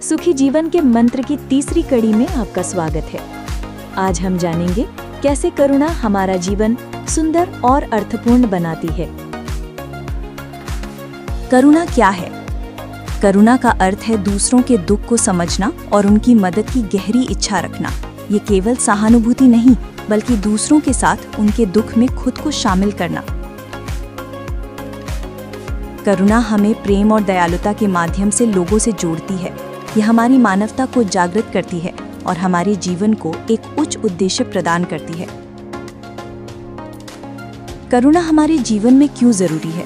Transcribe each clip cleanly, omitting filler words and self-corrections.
सुखी जीवन के मंत्र की तीसरी कड़ी में आपका स्वागत है। आज हम जानेंगे कैसे करुणा हमारा जीवन सुंदर और अर्थपूर्ण बनाती है। करुणा क्या है? करुणा का अर्थ है दूसरों के दुख को समझना और उनकी मदद की गहरी इच्छा रखना। ये केवल सहानुभूति नहीं, बल्कि दूसरों के साथ उनके दुख में खुद को शामिल करना। करुणा हमें प्रेम और दयालुता के माध्यम से लोगों से जोड़ती है। यह हमारी मानवता को जागृत करती है और हमारे जीवन को एक उच्च उद्देश्य प्रदान करती है। करुणा हमारे जीवन में क्यों जरूरी है?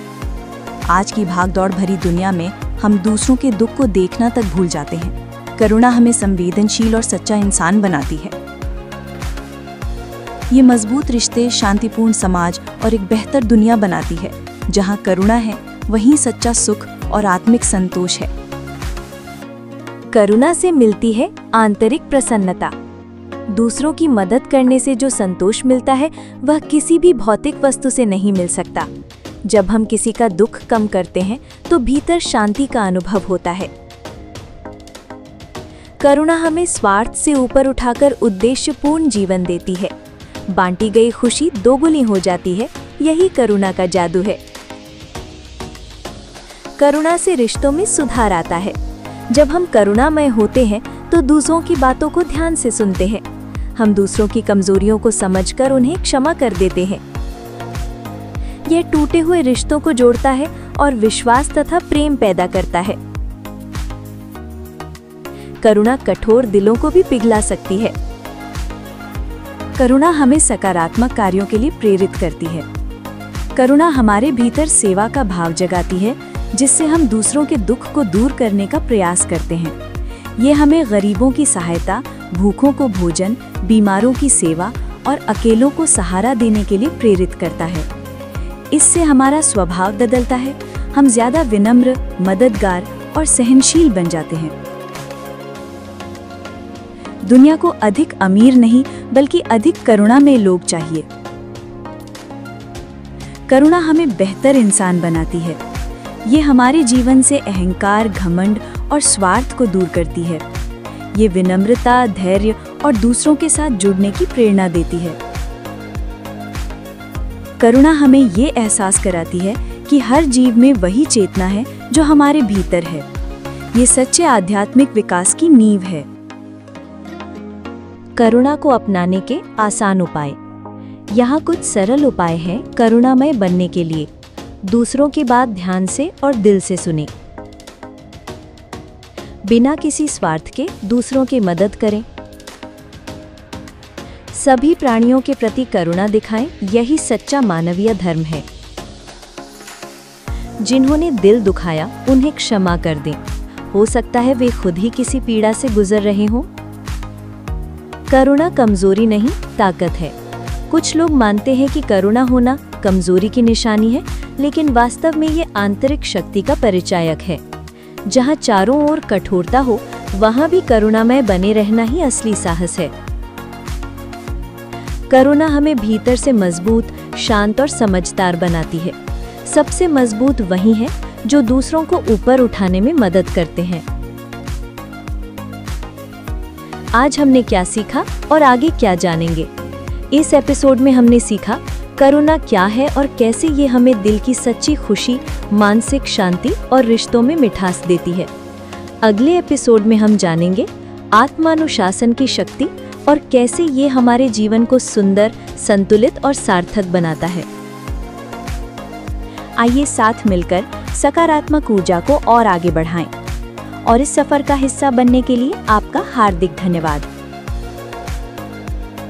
आज की भागदौड़ भरी दुनिया में हम दूसरों के दुख को देखना तक भूल जाते हैं। करुणा हमें संवेदनशील और सच्चा इंसान बनाती है। ये मजबूत रिश्ते, शांतिपूर्ण समाज और एक बेहतर दुनिया बनाती है। जहाँ करुणा है, वहीं सच्चा सुख और आत्मिक संतोष है। करुणा से मिलती है आंतरिक प्रसन्नता। दूसरों की मदद करने से जो संतोष मिलता है, वह किसी भी भौतिक वस्तु से नहीं मिल सकता। जब हम किसी का दुख कम करते हैं, तो भीतर शांति का अनुभव होता है। करुणा हमें स्वार्थ से ऊपर उठाकर उद्देश्यपूर्ण जीवन देती है। बांटी गई खुशी दोगुनी हो जाती है। यही करुणा का जादू है। करुणा से रिश्तों में सुधार आता है। जब हम करुणामय होते हैं, तो दूसरों की बातों को ध्यान से सुनते हैं। हम दूसरों की कमजोरियों को समझकर उन्हें क्षमा कर देते हैं। यह टूटे हुए रिश्तों को जोड़ता है और विश्वास तथा प्रेम पैदा करता है। करुणा कठोर दिलों को भी पिघला सकती है। करुणा हमें सकारात्मक कार्यों के लिए प्रेरित करती है। करुणा हमारे भीतर सेवा का भाव जगाती है, जिससे हम दूसरों के दुख को दूर करने का प्रयास करते हैं। ये हमें गरीबों की सहायता, भूखों को भोजन, बीमारों की सेवा और अकेलों को सहारा देने के लिए प्रेरित करता है। इससे हमारा स्वभाव बदलता है। हम ज्यादा विनम्र, मददगार और सहनशील बन जाते हैं। दुनिया को अधिक अमीर नहीं, बल्कि अधिक करुणामय लोग चाहिए। करुणा हमें बेहतर इंसान बनाती है। ये हमारे जीवन से अहंकार, घमंड और स्वार्थ को दूर करती है। ये विनम्रता, धैर्य और दूसरों के साथ जुड़ने की प्रेरणा देती है। करुणा हमें ये एहसास कराती है कि हर जीव में वही चेतना है जो हमारे भीतर है। ये सच्चे आध्यात्मिक विकास की नींव है। करुणा को अपनाने के आसान उपाय। यहाँ कुछ सरल उपाय हैं करुणामय बनने के लिए। दूसरों की बात ध्यान से और दिल से सुने। बिना किसी स्वार्थ के दूसरों की मदद करें। सभी प्राणियों के प्रति करुणा दिखाएं। यही सच्चा मानवीय धर्म है। जिन्होंने दिल दुखाया, उन्हें क्षमा कर दें। हो सकता है वे खुद ही किसी पीड़ा से गुजर रहे हों। करुणा कमजोरी नहीं, ताकत है। कुछ लोग मानते हैं कि करुणा होना कमजोरी की निशानी है, लेकिन वास्तव में ये आंतरिक शक्ति का परिचायक है। जहाँ चारों ओर कठोरता हो, वहाँ भी करुणामय बने रहना ही असली साहस है। करुणा हमें भीतर से मजबूत, शांत और समझदार बनाती है। सबसे मजबूत वही है जो दूसरों को ऊपर उठाने में मदद करते हैं। आज हमने क्या सीखा और आगे क्या जानेंगे? इस एपिसोड में हमने सीखा करुणा क्या है और कैसे ये हमें दिल की सच्ची खुशी, मानसिक शांति और रिश्तों में मिठास देती है। अगले एपिसोड में हम जानेंगे आत्मानुशासन की शक्ति और कैसे ये हमारे जीवन को सुंदर, संतुलित और सार्थक बनाता है। आइए साथ मिलकर सकारात्मक ऊर्जा को और आगे बढ़ाएं। और इस सफर का हिस्सा बनने के लिए आपका हार्दिक धन्यवाद।